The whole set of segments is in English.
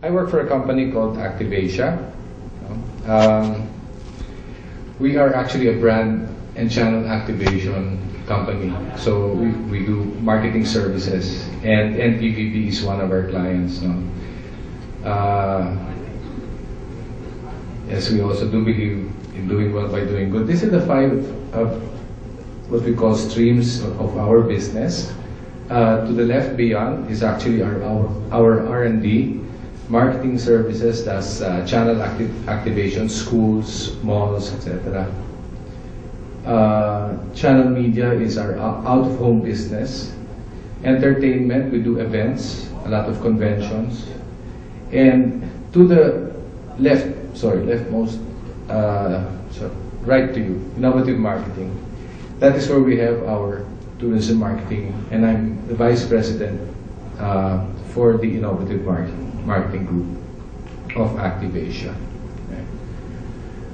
I work for a company called Activasia. We are actually a brand and channel activation company. So we do marketing services, and NPVB is one of our clients. Yes, we also do believe in doing well by doing good. This is the 5 of what we call streams of our business. To the left beyond is actually our R&D, marketing services, that's channel activation, schools, malls, etc. Channel media is our out-of-home business. Entertainment, we do events, a lot of conventions. And to the leftmost, right to you, innovative marketing. That is where we have our tourism marketing, and I'm the vice president for the innovative marketing group of Activasia. Okay.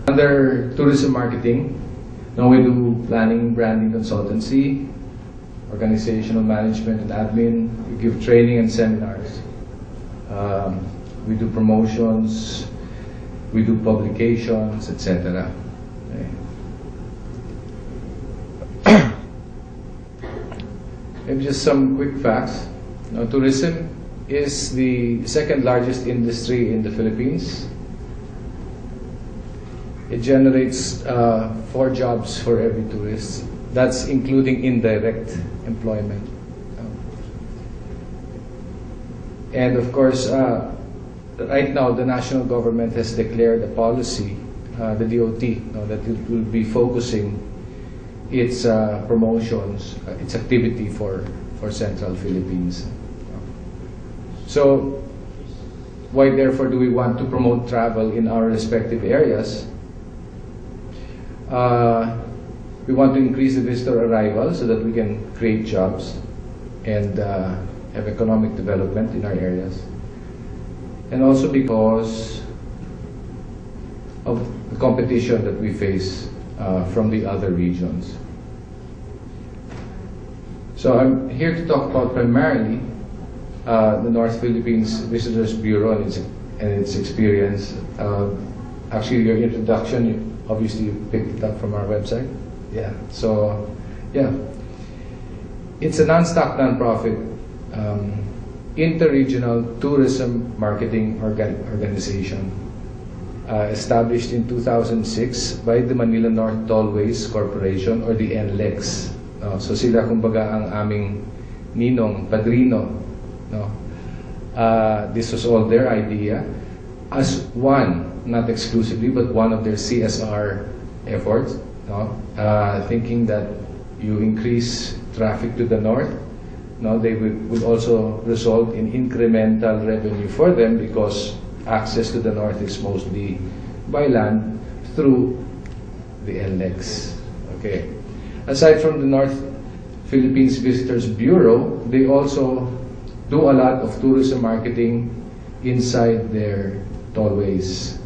Under tourism marketing, now we do planning, branding, consultancy, organizational management and admin. We give training and seminars. We do promotions. We do publications, etc. Okay. Maybe just some quick facts. Now, tourism is the second largest industry in the Philippines. It generates 4 jobs for every tourist. That's including indirect employment. And of course, right now the national government has declared a policy, the DOT, that it will be focusing its promotions, its activity for Central Philippines. So, why therefore do we want to promote travel in our respective areas? We want to increase the visitor arrival so that we can create jobs and have economic development in our areas. And also because of the competition that we face from the other regions. So I'm here to talk about primarily the North Philippines Visitors Bureau and its experience. Actually, your introduction, obviously you picked it up from our website. Yeah, so yeah. It's a non-stock, non-profit interregional tourism marketing organization established in 2006 by the Manila North Tollways Corporation, or the NLEX. So sila kumbaga ang aming ninong, padrino. This was all their idea as one, not exclusively, but one of their CSR efforts. Thinking that you increase traffic to the north, they would also result in incremental revenue for them, because access to the north is mostly by land through the NLEX. Okay. Aside from the North Philippines Visitors Bureau, they also do a lot of tourism marketing inside their tollways.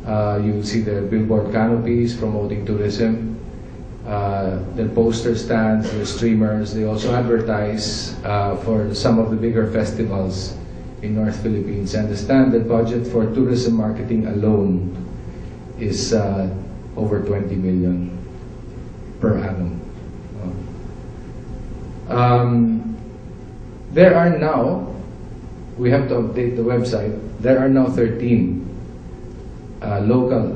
You'll see their billboard canopies promoting tourism, their poster stands, their streamers. They also advertise for some of the bigger festivals in North Philippines. And the standard budget for tourism marketing alone is over 20 million per annum. There are now, we have to update the website, there are now 13 local,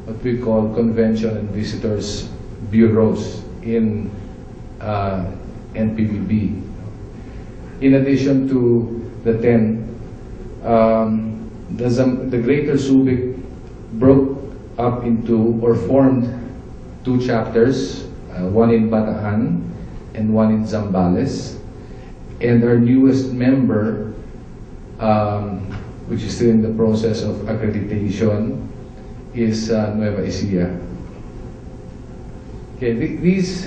what we call convention and visitors bureaus in NPVB. In addition to the 10, the Greater Subic broke up into, or formed, 2 chapters, one in Bataan and one in Zambales. And our newest member, which is still in the process of accreditation, is Nueva Ecija. Okay, these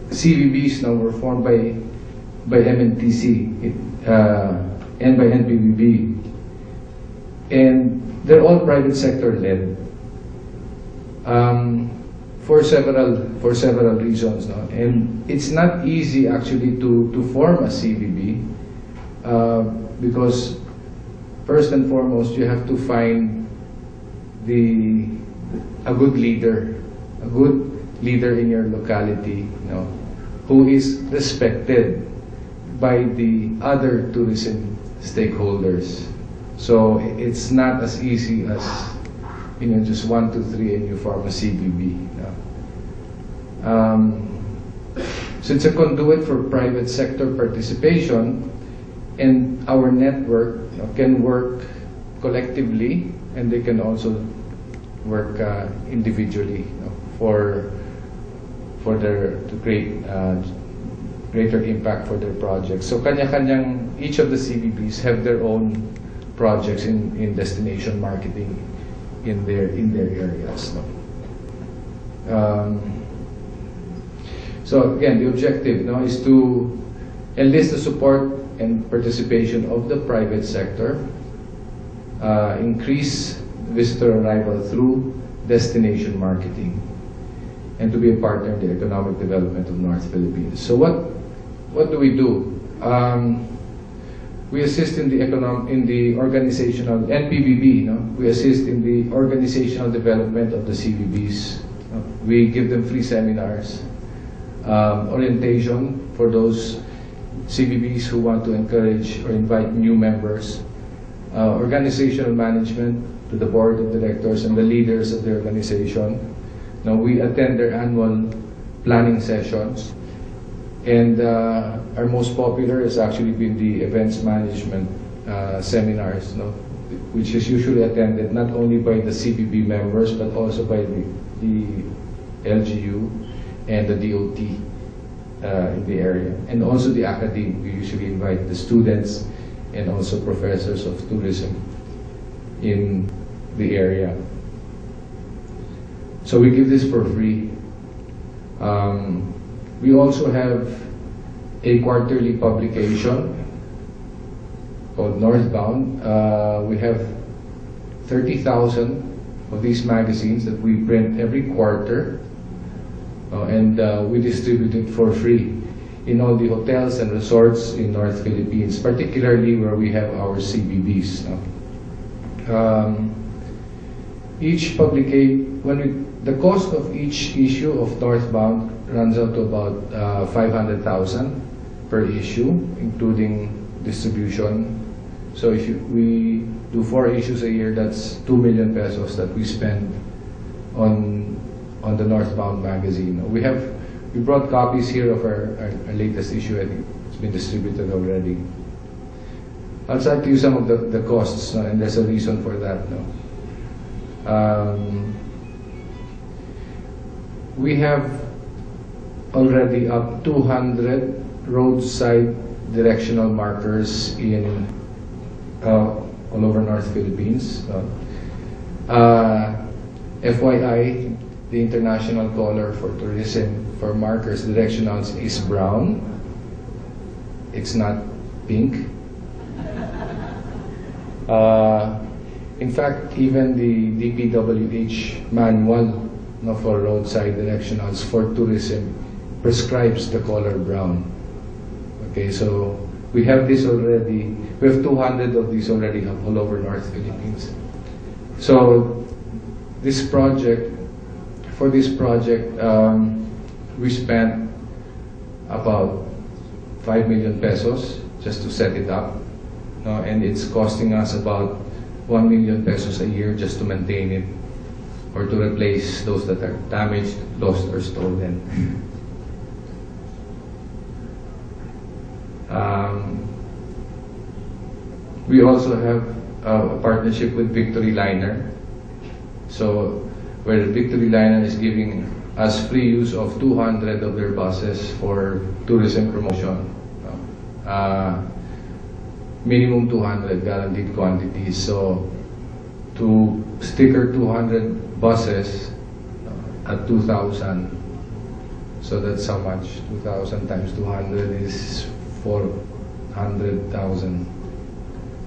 CVBs now were formed by MNTC and by NPVB, and they're all private sector led for several reasons. And it's not easy actually to form a CVB because first and foremost, you have to find a good leader in your locality, who is respected by the other tourism stakeholders. So it's not as easy as just 1, 2, 3 and you form a CBB. So it's a conduit for private sector participation, and our network can work collectively, and they can also work individually to create greater impact for their projects. So each of the CBBs have their own projects in destination marketing in their areas. So again, the objective is to enlist the support and participation of the private sector, increase visitor arrival through destination marketing, and to be a partner in the economic development of North Philippines. So what do we do? We assist in the organizational NPBB. We assist in the organizational development of the CBBs. We give them free seminars, orientation for those CBBs who want to encourage or invite new members, organizational management to the board of directors and the leaders of the organization. Now we attend their annual planning sessions, and our most popular has actually been the events management seminars, which is usually attended not only by the CBB members but also by the LGU and the DOT in the area, and also the academe. We usually invite the students and also professors of tourism in the area. So we give this for free. We also have a quarterly publication called Northbound. We have 30,000 of these magazines that we print every quarter, and we distribute it for free in all the hotels and resorts in North Philippines, particularly where we have our CBBs. The cost of each issue of Northbound runs out to about 500,000 per issue, including distribution. So if we do 4 issues a year, that's 2 million pesos that we spend on the Northbound magazine. We brought copies here of our latest issue. I think it's been distributed already. I'll cite to you some of the costs, and there's a reason for that. We have already up 200 roadside directional markers in all over North Philippines. FYI, the international color for tourism for markers directionals is brown. It's not pink. In fact, even the DPWH manual for roadside directionals for tourism prescribes the color brown. Okay, so we have this already. We have 200 of these already all over North Philippines. So for this project, we spent about 5 million pesos just to set it up, and it's costing us about 1 million pesos a year just to maintain it or to replace those that are damaged, lost, or stolen. We also have a partnership with Victory Liner. So where Victory Liner is giving us free use of 200 of their buses for tourism promotion. Minimum 200 guaranteed quantities. So to sticker 200 buses at 2,000. So that's how much? 2,000 times 200 is 400,000.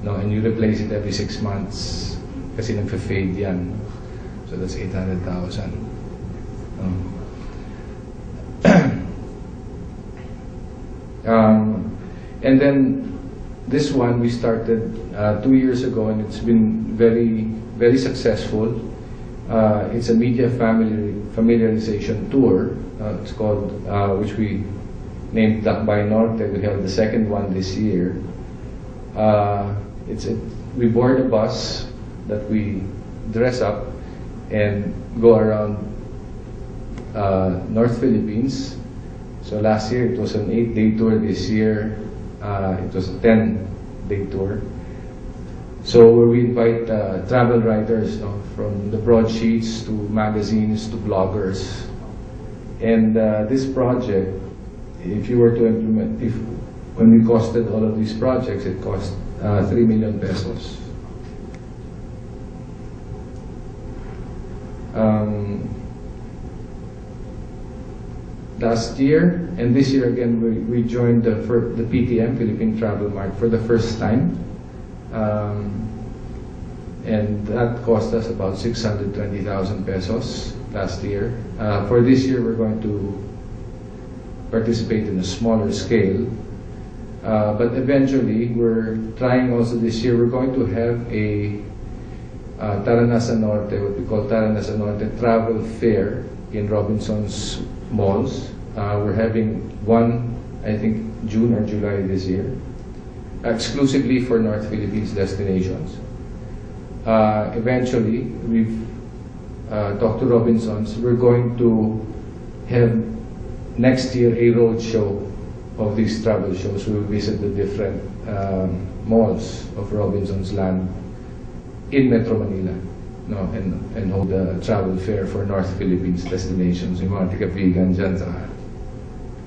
And you replace it every 6 months kasi nagfa-fade yan. So that's 800,000. And then this one we started 2 years ago, and it's been very, very successful. It's a media familiarization tour. It's called, which we named Lakbay Norte. We held the second one this year. We board a bus that we dress up and go around North Philippines. So last year it was an 8-day tour. This year it was a 10-day tour. So we invite travel writers, from the broadsheets to magazines to bloggers. And this project, if you were to implement, when we costed all of these projects, it cost 3 million pesos. Last year and this year again, we joined the PTM, Philippine Travel Mart, for the first time. And that cost us about 620,000 pesos last year. For this year, we're going to participate in a smaller scale. But eventually, we're trying also this year, we're going to have a Taranasa Norte, what we call Taranasa Norte Travel Fair in Robinson's malls. We're having one, I think, June or July this year, exclusively for North Philippines destinations. Eventually, we've talked to Robinsons. We're going to have next year a road show of these travel shows. We'll visit the different malls of Robinsons Land in Metro Manila, and hold a travel fair for North Philippines destinations. Yung mga tiga-vegan dyan sa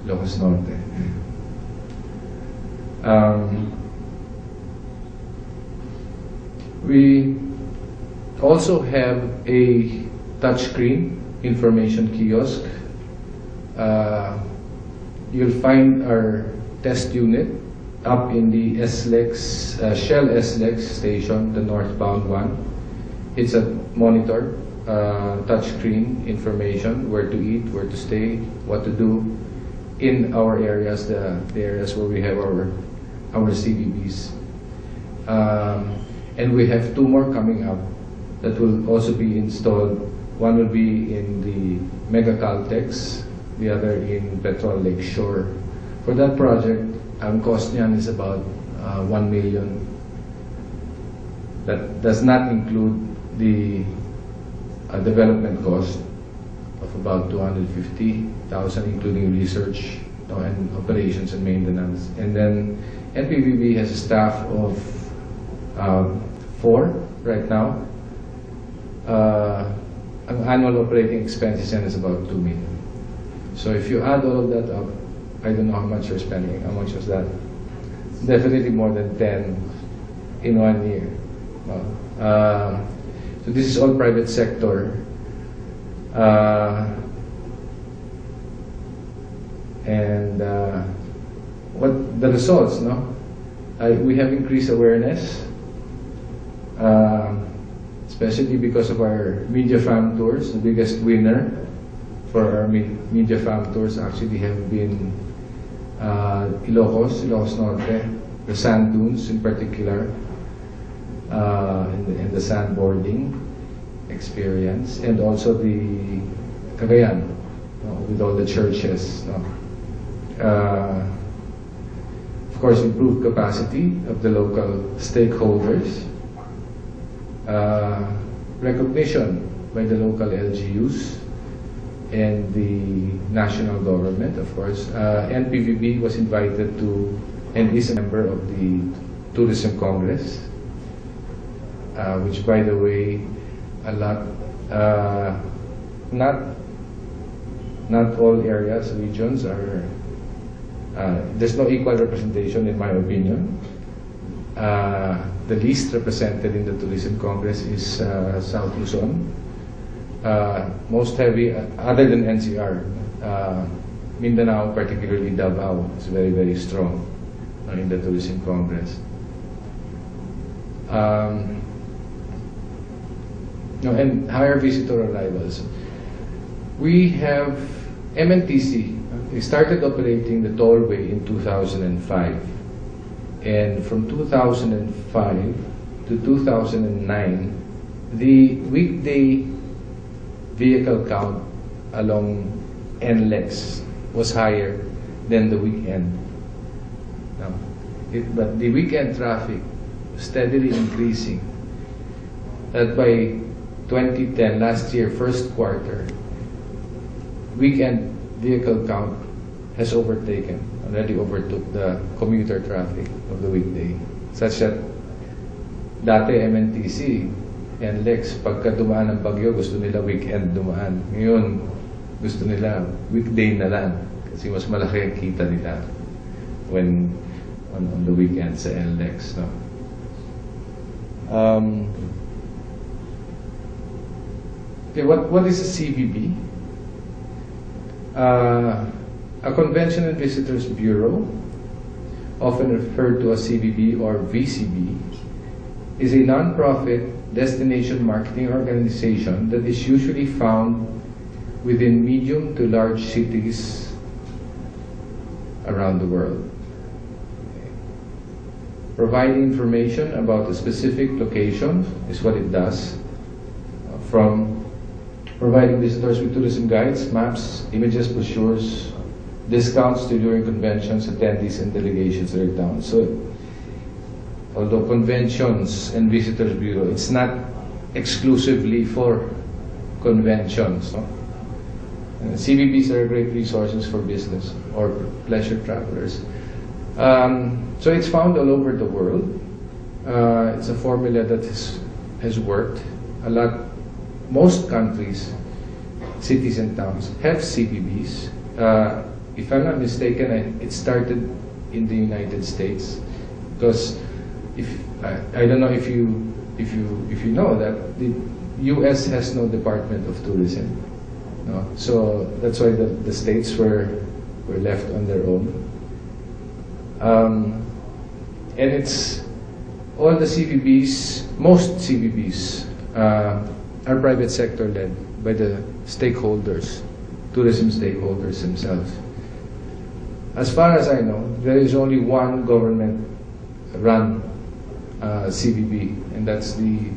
Ilocos Norte. We also have a touchscreen information kiosk. You'll find our test unit up in the SLEX, Shell SLEX station, the northbound one. It's a monitor, touchscreen information, where to eat, where to stay, what to do in our areas, the areas where we have our CBBs. And we have 2 more coming up that will also be installed. One will be in the Mega Caltex, the other in Petrol Lake Shore. For that project, ang cost niyan is about 1 million. That does not include the development cost of about 250,000, including research and operations and maintenance. And then NPVB has a staff of 4 right now. Ang annual operating expenses is about 2 million. So if you add all of that up, I don't know how much you're spending. How much was that? Definitely more than 10 in 1 year. So this is all private sector. What the results, we have increased awareness, especially because of our Media Fam Tours. The biggest winner for our Media Fam Tours actually have been Ilocos Norte, the sand dunes in particular, and the sandboarding experience, and also the Cagayan, with all the churches. Of course, improved capacity of the local stakeholders, recognition by the local LGUs and the national government, of course. NPVB was invited to and is a member of the Tourism Congress, which, by the way, not all areas, regions are, there's no equal representation in my opinion. The least represented in the Tourism Congress is South Luzon. Most heavy, other than NCR, Mindanao, particularly Davao, is very, very strong in the Tourism Congress. And higher visitor arrivals. We have MNTC. We started operating the tollway in 2005, And from 2005 to 2009, the weekday vehicle count along NLEX was higher than the weekend. Now, but the weekend traffic steadily increasing. That by 2010, last year, first quarter, weekend vehicle count has already overtook the commuter traffic of the weekday. Such that dati MNTC and Lex, pagka dumaan ng bagyo, gusto nila weekend dumaan. Ngayon, gusto nila weekday na lang kasi mas malaki ang kita nila when on the weekend sa NLEX. No? Okay, what is a CVB? A Convention and Visitors Bureau, often referred to as CVB or VCB, is a non-profit destination marketing organization that is usually found within medium to large cities around the world. Providing information about a specific location is what it does, from providing visitors with tourism guides, maps, images, brochures, discounts to during conventions, attendees, and delegations to their town. So, although conventions and visitors bureau, it's not exclusively for conventions. No? CVBs are great resources for business or pleasure travelers. So it's found all over the world. It's a formula that has worked a lot. Most countries, cities and towns have CVBs. If I'm not mistaken, it started in the United States because I don't know if you know that the U.S. has no Department of Tourism. No? So that's why the states were left on their own. And it's all the CVBs, most CVBs are private sector led by the stakeholders, tourism stakeholders themselves. As far as I know, there is only one government-run CVB, and that's the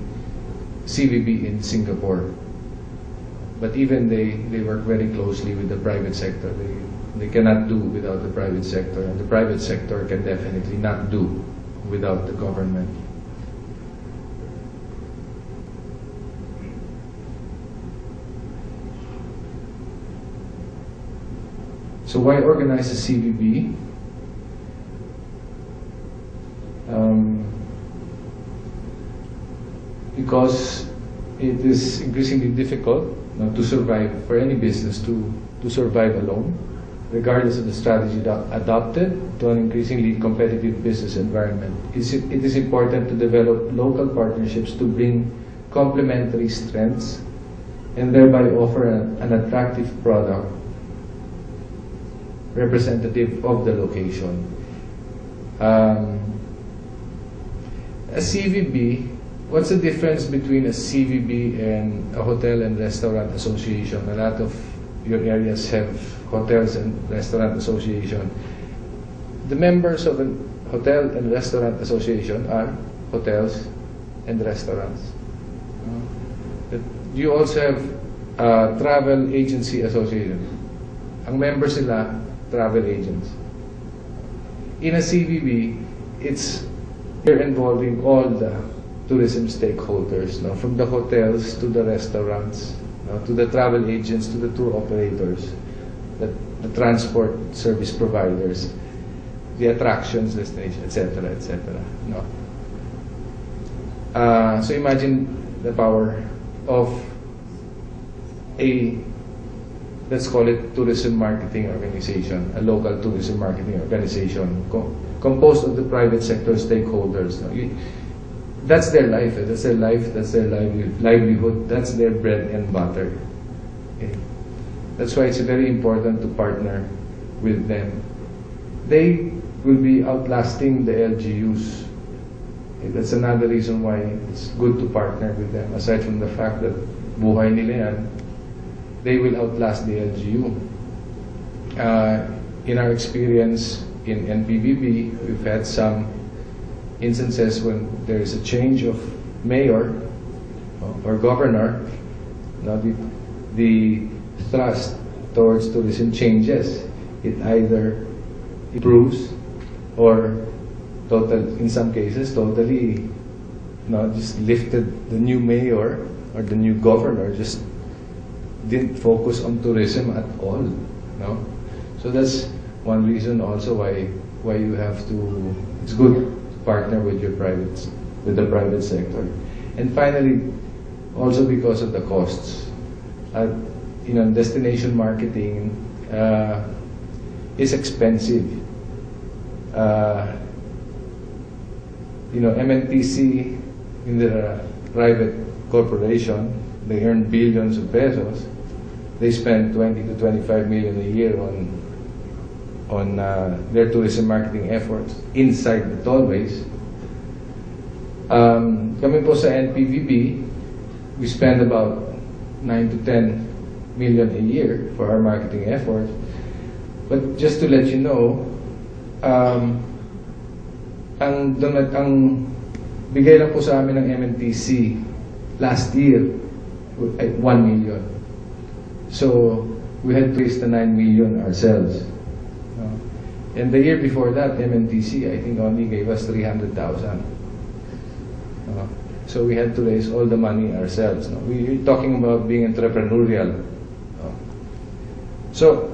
CVB in Singapore. But even they work very closely with the private sector. They cannot do without the private sector, and the private sector can definitely not do without the government. So why organize a CVB? Because it is increasingly difficult to survive, for any business to survive alone, regardless of the strategy adopted to an increasingly competitive business environment. It is important to develop local partnerships to bring complementary strengths and thereby offer an attractive product representative of the location. A CVB, what's the difference between a CVB and a hotel and restaurant association? A lot of your areas have hotels and restaurant association. The members of a hotel and restaurant association are hotels and restaurants. You also have travel agency association. Ang members nila, travel agents. In a CVB, you're involving all the tourism stakeholders, no? From the hotels to the restaurants, no? To the travel agents, to the tour operators, the transport service providers, the attractions destination, etc., etc. No? So imagine the power of let's call it tourism marketing organization, a local tourism marketing organization composed of the private sector stakeholders. No? That's their life, that's their life, that's their livelihood, that's their bread and butter. Okay? That's why it's very important to partner with them. They will be outlasting the LGUs. Okay? That's another reason why it's good to partner with them, aside from the fact that buhay nila yan, they will outlast the LGU. In our experience in NPBB, we've had some instances when there is a change of mayor or governor, the thrust towards tourism changes. It either improves or in some cases, totally just lifted. The new mayor or the new governor just didn't focus on tourism at all. So that's one reason also why you have to. It's good to partner with the private sector. And finally, also because of the costs. Destination marketing is expensive. MNTC, in the private corporation, they earn billions of pesos. They spend 20 to 25 million a year on their tourism marketing efforts inside the tollways. Kami po sa NPVB, we spend about 9 to 10 million a year for our marketing efforts. But just to let you know, ang bigay lang po sa amin ng MNTC last year ay 1 million. So we had to raise the 9 million ourselves. And the year before that, MNTC I think only gave us 300,000. So we had to raise all the money ourselves. We're talking about being entrepreneurial. So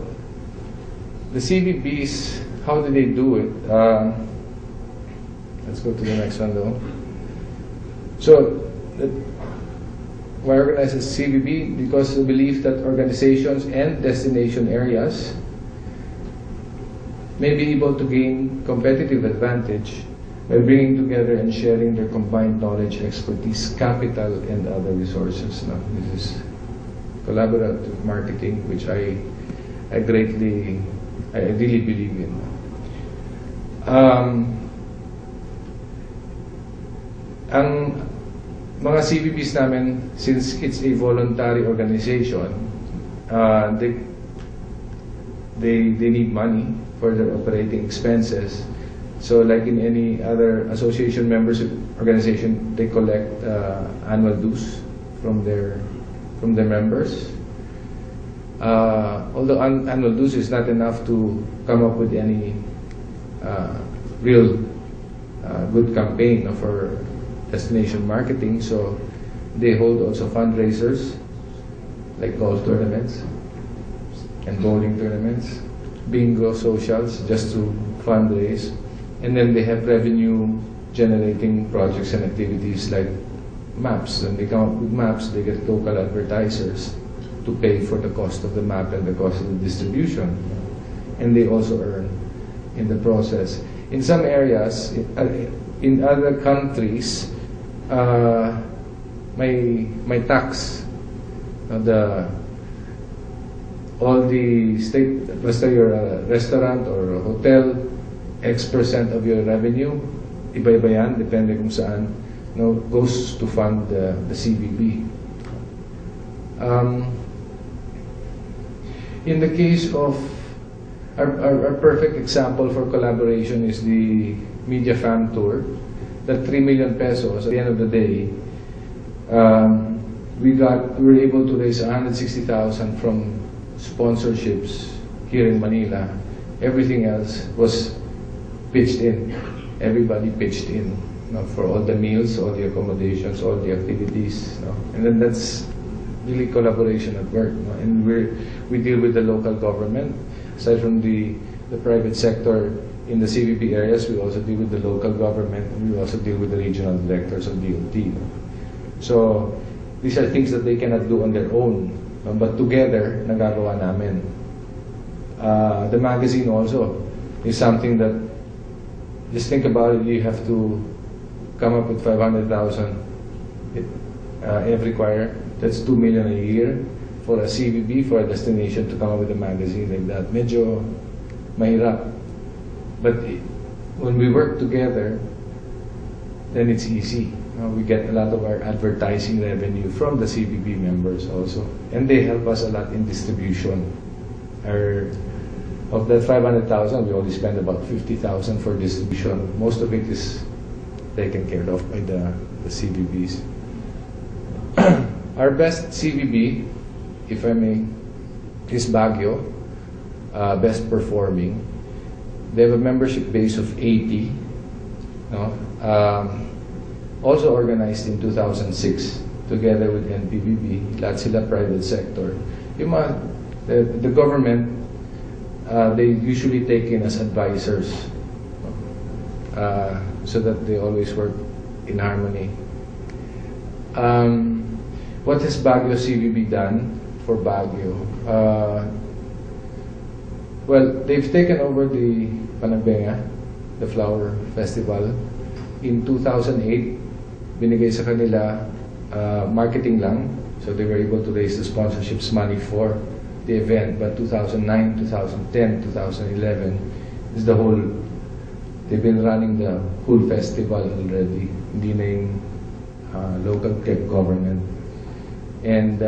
the CVBs, how do they do it? Let's go to the next one though. So, why organize a CVB? Because we believe that organizations and destination areas may be able to gain competitive advantage by bringing together and sharing their combined knowledge, expertise, capital, and other resources. This is collaborative marketing, which I really believe in. Ang mga CVBs namin, since it's a voluntary organization, they need money for their operating expenses. So like in any other association members organization, they collect annual dues from their members. Although annual dues is not enough to come up with any real good campaign for destination marketing, so they hold also fundraisers like golf tournaments and bowling tournaments, bingo socials, just to fundraise. And then they have revenue generating projects and activities like maps. When they come up with maps, they get local advertisers to pay for the cost of the map and the cost of the distribution. And they also earn in the process. In some areas, in other countries, may tax. All the state, basta you're a restaurant or a hotel, X% of your revenue, iba-iba yan, depende kung saan, goes to fund the CVB. In the case of our perfect example for collaboration is the Media Fam Tour. That 3 million pesos, at the end of the day, we were able to raise 160,000 from sponsorships here in Manila. Everything else was pitched in. Everybody pitched in for all the meals, all the accommodations, all the activities. And then that's really collaboration at work. And we deal with the local government. Aside from the private sector in the CVP areas, we also deal with the local government, and we also deal with the regional directors of DOT. So these are things that they cannot do on their own, but together, nagagawa namin. The magazine also is something that, just think about it, you have to come up with 500,000 every quarter. That's 2 million a year for a CVB, for a destination to come up with a magazine like that. Medyo mahirap. But when we work together, then it's easy. We get a lot of our advertising revenue from the CVB members also. And they help us a lot in distribution. Of that 500,000, we only spend about 50,000 for distribution. Most of it is taken care of by the CVBs. Our best CVB, if I may, is Baguio, best performing. They have a membership base of 80. No? Also organized in 2006 together with NPBB, lahat sila private sector. Yung the government, they usually take in as advisors so that they always work in harmony. What has Baguio CVB done for Baguio? Well, they've taken over the Panagbenga, the flower festival. In 2008, binigay sa kanila marketing lang, so they were able to raise the sponsorships money for the event. But 2009, 2010, 2011 is the whole, they've been running the whole festival already, hindi na yung local kept government. And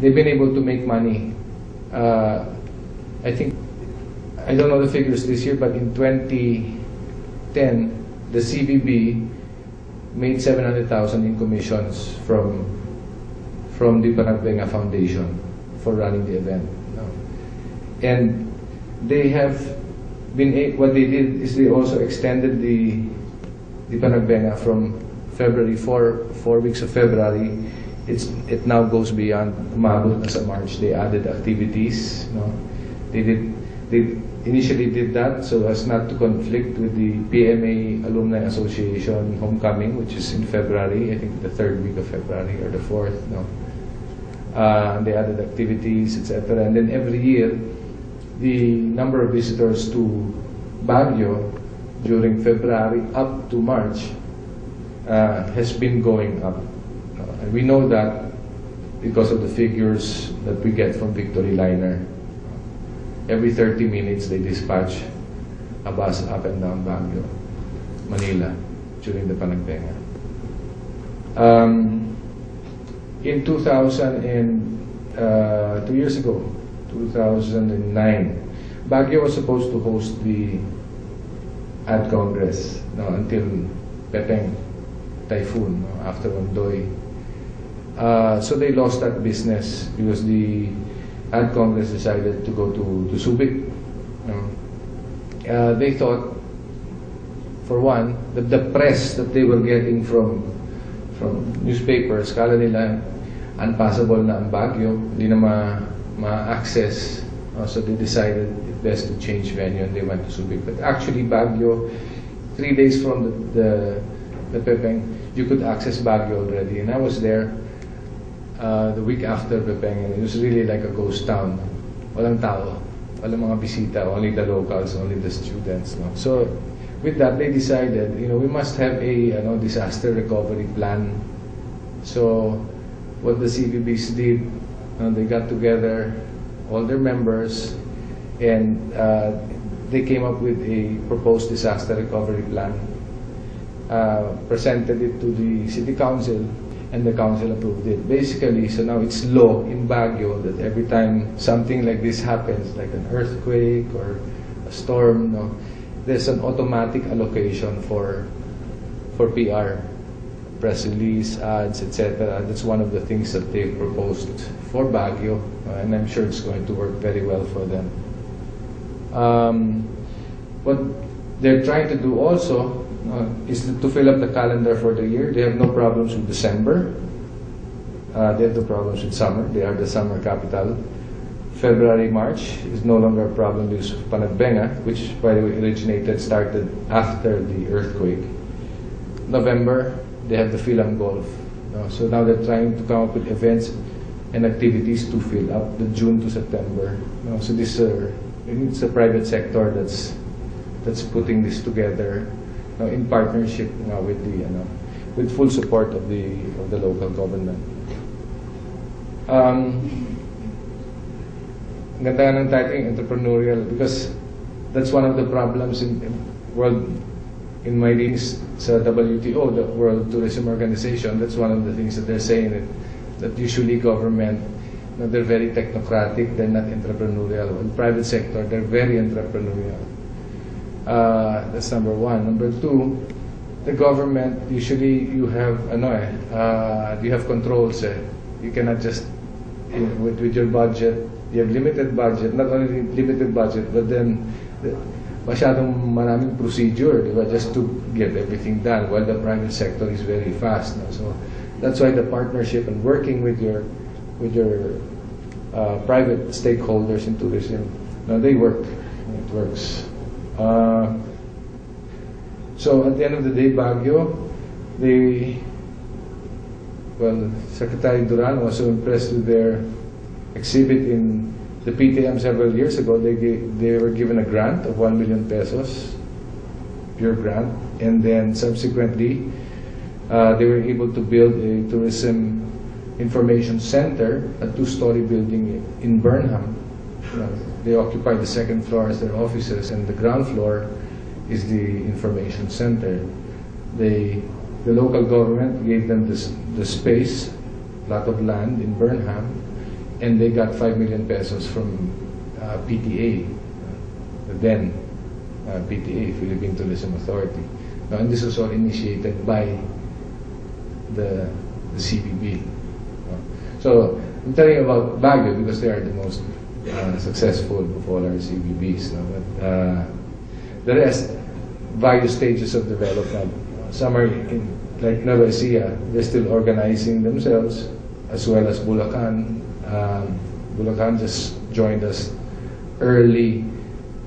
they've been able to make money. I think, I don't know the figures this year, but in 2010, the CVB made 700,000 in commissions from the Panagbenga Foundation for running the event. And they have been, what they did is they also extended the Panagbenga from February, 4 weeks of February. It now goes beyond, umabot na sa March. They added activities. No? They initially did that so as not to conflict with the PMA Alumni Association Homecoming, which is in February, I think the 3rd week of February or the 4th. No? They added activities, etc. And then every year, the number of visitors to Baguio during February up to March has been going up. And we know that because of the figures that we get from Victory Liner. Every 30 minutes, they dispatch a bus up and down Baguio, Manila, during the Panagbenga. In 2000 and 2 years ago, 2009, Baguio was supposed to host the Ad Congress until Pepeng Typhoon, after Ondoy. So they lost that business because the Ad Congress decided to go to Subic. They thought, for one, that the press that they were getting from newspapers, kala nila unpassable na ang Baguio, hindi na ma-access. So they decided it best to change venue and they went to Subic. But actually Baguio, 3 days from the Pepeng, you could access Baguio already. And I was there the week after Pepeng, and it was really like a ghost town. Walang tao, walang mga bisita, only the locals, only the students. No? So with that, they decided, we must have a disaster recovery plan. So what the CVBs did, they got together all their members, and they came up with a proposed disaster recovery plan, presented it to the city council, and the council approved it. Basically, so now it's law in Baguio that every time something like this happens, like an earthquake or a storm, there's an automatic allocation for PR, press release, ads, etc. That's one of the things that they've proposed for Baguio, and I'm sure it's going to work very well for them. What they're trying to do also is to fill up the calendar for the year. They have no problems with December. They have no problems with summer. They are the summer capital. February, March is no longer a problem because of Panagbenga, which, by the way, started after the earthquake. November, they have the Philam Golf. So now they're trying to come up with events and activities to fill up the June to September. So this it's the private sector that's putting this together in partnership with full support of the local government. Ganda ng titling, entrepreneurial, because that's one of the problems in my readings sa WTO, the World Tourism Organization. That's one of the things that they're saying, that usually government, they're very technocratic, they're not entrepreneurial. In private sector, they're very entrepreneurial. That's number one. Number two, the government, usually you have you have controls. You cannot just with your budget. You have limited budget, not only limited budget, but then masyadong maraming procedure, di ba, just to get everything done. While the private sector is very fast. No? So that's why the partnership and working with your private stakeholders in tourism, they work. It works. So at the end of the day, Baguio, Secretary Duran was so impressed with their exhibit in the PTM several years ago. They were given a grant of 1 million pesos, pure grant, and then subsequently they were able to build a tourism information center, a 2-story building in Burnham. They occupy the second floor as their offices, and the ground floor is the information center. The local government gave them the space, lot of land in Burnham, and they got 5 million pesos from PTA, the then PTA, Philippine Tourism Authority. And this was all initiated by the CBB. So I'm telling you about Baguio because they are the most successful of all our CBBs. But the rest, various stages of development. Some are like Nueva Ecija, they're still organizing themselves, as well as Bulacan. Bulacan just joined us early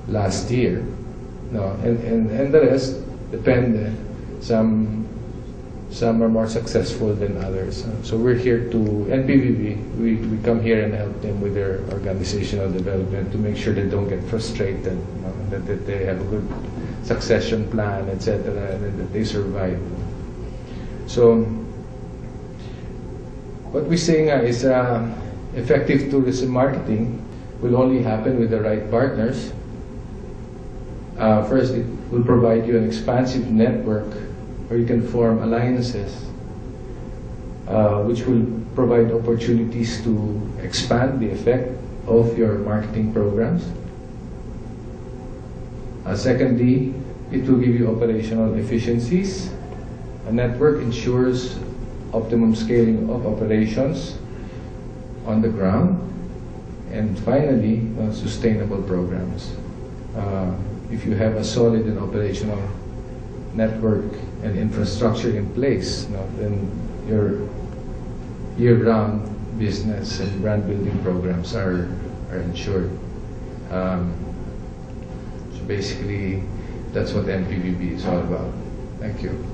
last year. And the rest depend. Some are more successful than others. So we're here to, NPVB, we come here and help them with their organizational development to make sure they don't get frustrated, that they have a good succession plan, etc., and that they survive. So what we say is effective tourism marketing will only happen with the right partners. First, it will provide you an expansive network where you can form alliances, which will provide opportunities to expand the effect of your marketing programs. Secondly, it will give you operational efficiencies. A network ensures optimum scaling of operations on the ground. And finally, sustainable programs. If you have a solid and operational network and infrastructure in place, then your year-round business and brand building programs are ensured. So basically, that's what MPVB is all about. Thank you.